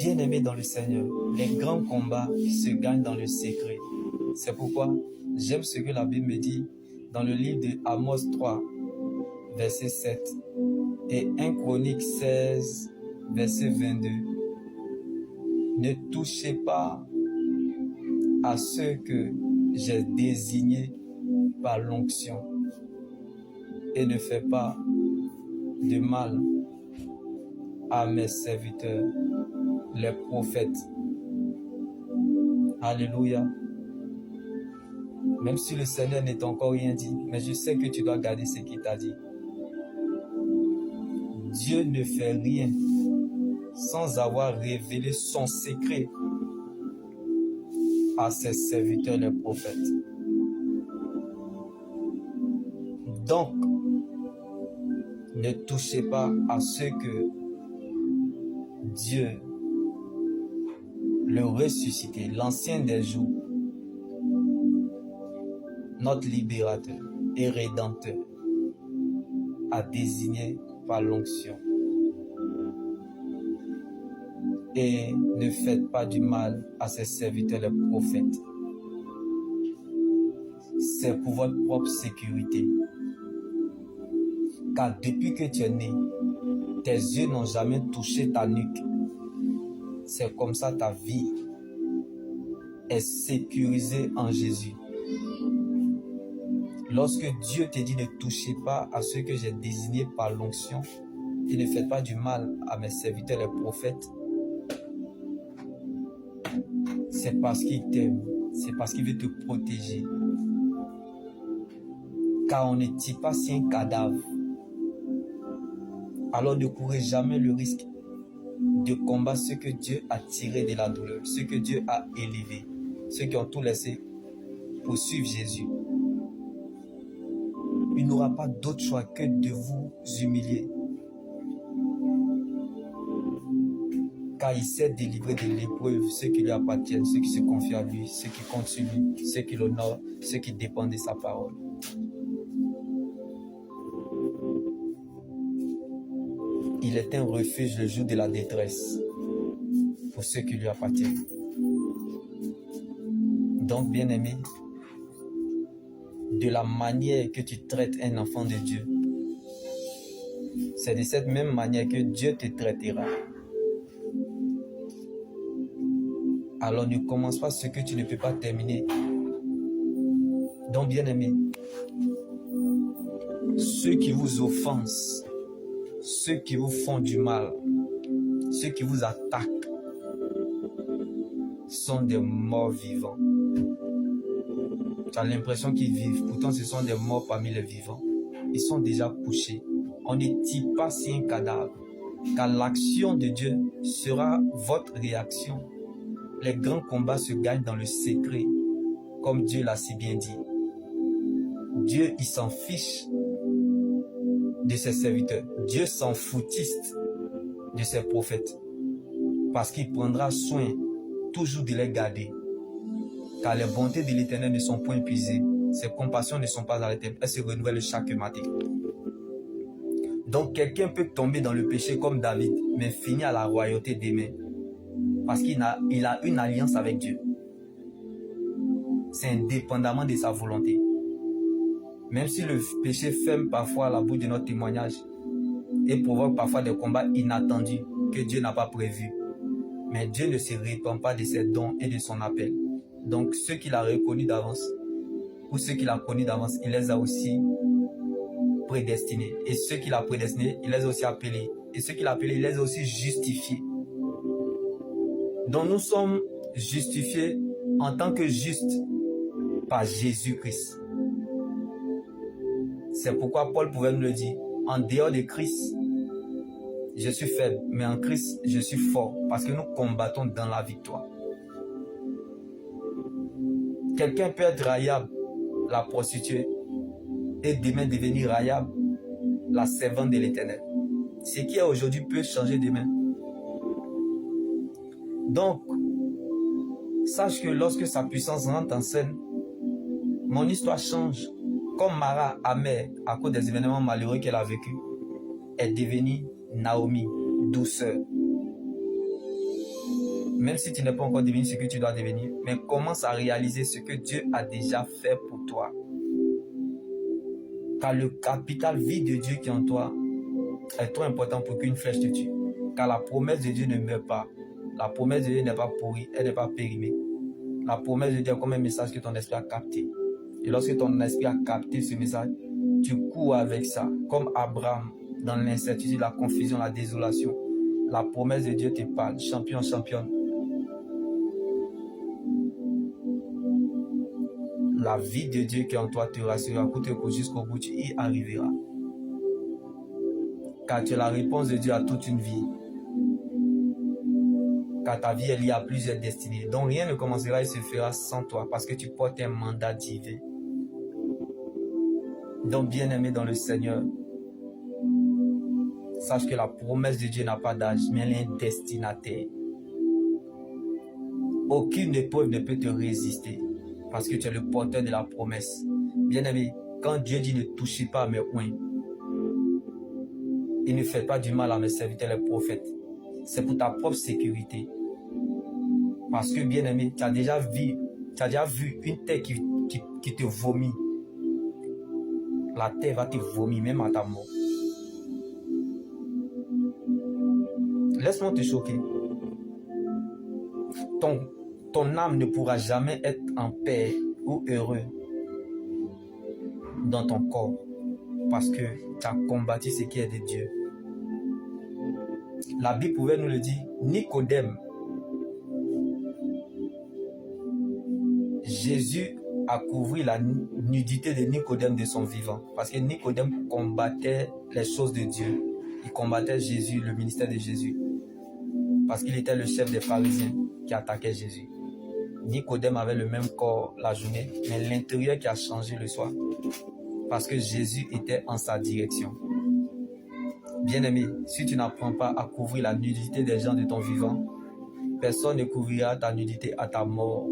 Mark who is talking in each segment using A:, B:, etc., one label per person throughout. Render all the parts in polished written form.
A: Bien-aimés dans le Seigneur, les grands combats se gagnent dans le secret. C'est pourquoi j'aime ce que la Bible me dit dans le livre de Amos 3, verset 7 et 1 Chronique 16, verset 22. Ne touchez pas à ceux que j'ai désignés par l'onction et ne faites pas de mal à mes serviteurs, les prophètes. Alléluia. Même si le Seigneur n'est encore rien dit, mais je sais que tu dois garder ce qu'il t'a dit. Dieu ne fait rien sans avoir révélé son secret à ses serviteurs, les prophètes. Donc, ne touchez pas à ce que Dieu, le ressuscité, l'ancien des jours, notre libérateur et rédempteur, a désigné par l'onction. Et ne faites pas du mal à ses serviteurs, les prophètes. C'est pour votre propre sécurité. Car depuis que tu es né, tes yeux n'ont jamais touché ta nuque. C'est comme ça ta vie est sécurisée en Jésus. Lorsque Dieu te dit ne touchez pas à ceux que j'ai désignés par l'onction et ne faites pas du mal à mes serviteurs les prophètes, c'est parce qu'il t'aime, c'est parce qu'il veut te protéger. Car on ne tue pas si un cadavre. Alors ne courez jamais le risque de combattre ceux que Dieu a tirés de la douleur, ceux que Dieu a élevés, ceux qui ont tout laissé pour suivre Jésus. Il n'aura pas d'autre choix que de vous humilier. Car il sait délivrer de l'épreuve ceux qui lui appartiennent, ceux qui se confient à lui, ceux qui comptent sur lui, ceux qui l'honorent, ceux qui dépendent de sa parole. Il est un refuge le jour de la détresse pour ceux qui lui appartiennent. Donc, bien-aimé, de la manière que tu traites un enfant de Dieu, c'est de cette même manière que Dieu te traitera. Alors ne commence pas ce que tu ne peux pas terminer. Donc, bien-aimé, ceux qui vous offensent, ceux qui vous font du mal, ceux qui vous attaquent, sont des morts vivants. Tu as l'impression qu'ils vivent, pourtant ce sont des morts parmi les vivants. Ils sont déjà couchés. On ne tire pas si un cadavre, car l'action de Dieu sera votre réaction. Les grands combats se gagnent dans le secret, comme Dieu l'a si bien dit. Dieu, il s'en fiche de ses serviteurs. Dieu s'en foutiste de ses prophètes, parce qu'il prendra soin toujours de les garder. Car les bontés de l'Éternel ne sont point épuisées, ses compassions ne sont pas arrêtées, elles se renouvellent chaque matin. Donc quelqu'un peut tomber dans le péché comme David, mais finir à la royauté demain, parce qu'il a une alliance avec Dieu. C'est indépendamment de sa volonté. Même si le péché ferme parfois la bouche de notre témoignage et provoque parfois des combats inattendus que Dieu n'a pas prévus, mais Dieu ne se répand pas de ses dons et de son appel. Donc ceux qu'il a reconnus d'avance, ou ceux qu'il a connus d'avance, il les a aussi prédestinés. Et ceux qu'il a prédestinés, il les a aussi appelés. Et ceux qu'il a appelés, il les a aussi justifiés. Donc nous sommes justifiés en tant que justes par Jésus-Christ. C'est pourquoi Paul pouvait nous le dire. En dehors de Christ, je suis faible, mais en Christ, je suis fort, parce que nous combattons dans la victoire. Quelqu'un peut être raillable, la prostituée, et demain devenir raillable, la servante de l'Éternel. Ce qui est aujourd'hui peut changer demain. Donc, sache que lorsque sa puissance rentre en scène, mon histoire change. Comme Mara, amère à cause des événements malheureux qu'elle a vécus, est devenue Naomi, douceur. même si tu n'es pas encore devenu ce que tu dois devenir, mais commence à réaliser ce que Dieu a déjà fait pour toi. Car le capital vie de Dieu qui est en toi est trop important pour qu'une flèche te tue. Car la promesse de Dieu ne meurt pas. La promesse de Dieu n'est pas pourrie, elle n'est pas périmée. La promesse de Dieu est comme un message que ton esprit a capté. Et lorsque ton esprit a capté ce message, tu cours avec ça, comme Abraham, dans l'incertitude, la confusion, la désolation. La promesse de Dieu te parle, champion, championne. La vie de Dieu qui est en toi te rassurera, coûte que coûte jusqu'au bout, tu y arriveras. Car tu es la réponse de Dieu à toute une vie. Car ta vie est liée à plusieurs destinées. Donc rien ne commencera et se fera sans toi, parce que tu portes un mandat divin. Donc bien-aimé dans le Seigneur, sache que la promesse de Dieu n'a pas d'âge, mais elle est un destinataire. Aucune épreuve ne peut te résister, parce que tu es le porteur de la promesse. Bien-aimé, quand Dieu dit ne touchez pas à mes oins, et ne faites pas du mal à mes serviteurs les prophètes, c'est pour ta propre sécurité. Parce que bien-aimé, tu as déjà vu une terre qui te vomit. La terre va te vomir même à ta mort. Laisse-moi te choquer. Ton âme ne pourra jamais être en paix ou heureux dans ton corps parce que tu as combattu ce qui est de Dieu. La Bible pouvait nous le dire. Nicodème, Jésus a couvert la nudité de Nicodème de son vivant parce que Nicodème combattait les choses de Dieu. Il combattait Jésus, le ministère de Jésus, parce qu'il était le chef des pharisiens qui attaquait Jésus. Nicodème avait le même corps la journée, mais l'intérieur qui a changé le soir, parce que Jésus était en sa direction. Bien-aimé, si tu n'apprends pas à couvrir la nudité des gens de ton vivant, personne ne couvrira ta nudité à ta mort.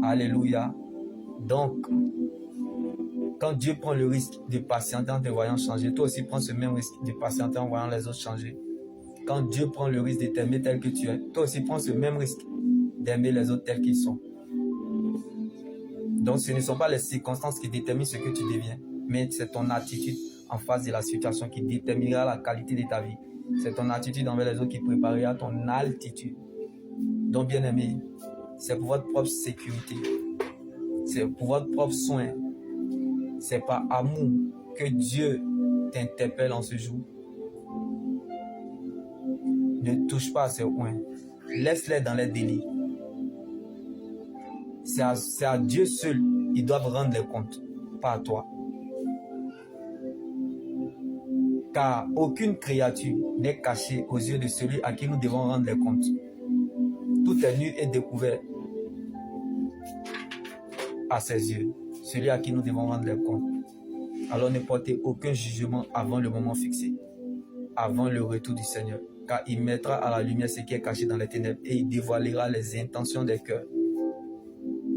A: Alléluia. Donc, quand Dieu prend le risque de patienter en te voyant changer, toi aussi prends ce même risque de patienter en voyant les autres changer. Quand Dieu prend le risque de t'aimer tel que tu es, toi aussi prends ce même risque d'aimer les autres tels qu'ils sont. Donc ce ne sont pas les circonstances qui déterminent ce que tu deviens, mais c'est ton attitude en face de la situation qui déterminera la qualité de ta vie. C'est ton attitude envers les autres qui préparera ton altitude. Donc bien aimé, c'est pour votre propre sécurité, c'est pour votre propre soin, c'est par amour que Dieu t'interpelle en ce jour. Ne touche pas à ces oins, laisse-les dans les délits. C'est à Dieu seul, ils doivent rendre les comptes, pas à toi. Car aucune créature n'est cachée aux yeux de celui à qui nous devons rendre les comptes. Tout est nu et découvert à ses yeux, celui à qui nous devons rendre les comptes. Alors ne portez aucun jugement avant le moment fixé, avant le retour du Seigneur, car il mettra à la lumière ce qui est caché dans les ténèbres et il dévoilera les intentions des cœurs.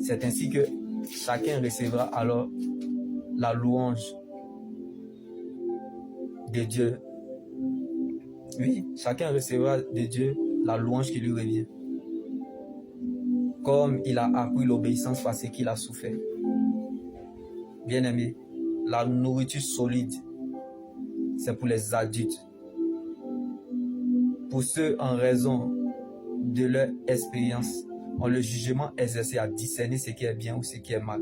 A: C'est ainsi que chacun recevra alors la louange de Dieu. Oui, chacun recevra de Dieu la louange qui lui revient. Comme il a appris l'obéissance par ce qu'il a souffert. Bien-aimé, la nourriture solide, c'est pour les adultes. Pour ceux en raison de leur expérience, ont le jugement exercé à discerner ce qui est bien ou ce qui est mal.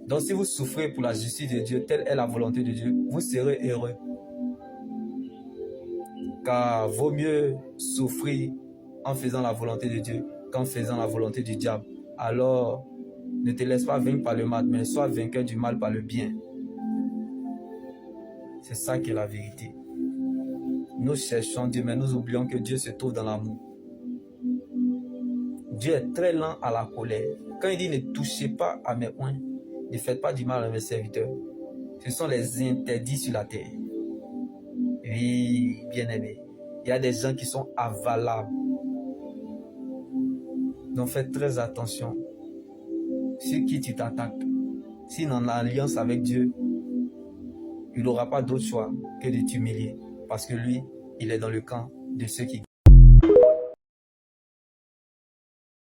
A: Donc si vous souffrez pour la justice de Dieu, telle est la volonté de Dieu, vous serez heureux. Car vaut mieux souffrir en faisant la volonté de Dieu qu'en faisant la volonté du diable. Alors, ne te laisse pas vaincre par le mal, mais sois vainqueur du mal par le bien. C'est ça qui est la vérité. Nous cherchons Dieu, mais nous oublions que Dieu se trouve dans l'amour. Dieu est très lent à la colère. Quand il dit ne touchez pas à mes oins, ne faites pas du mal à mes serviteurs, ce sont les interdits sur la terre. Oui, bien-aimé, il y a des gens qui sont avalables. Donc faites très attention sur qui tu t'attaques. S'il est en alliance avec Dieu, il n'aura pas d'autre choix que de t'humilier. Parce que lui, il est dans le camp de ceux qui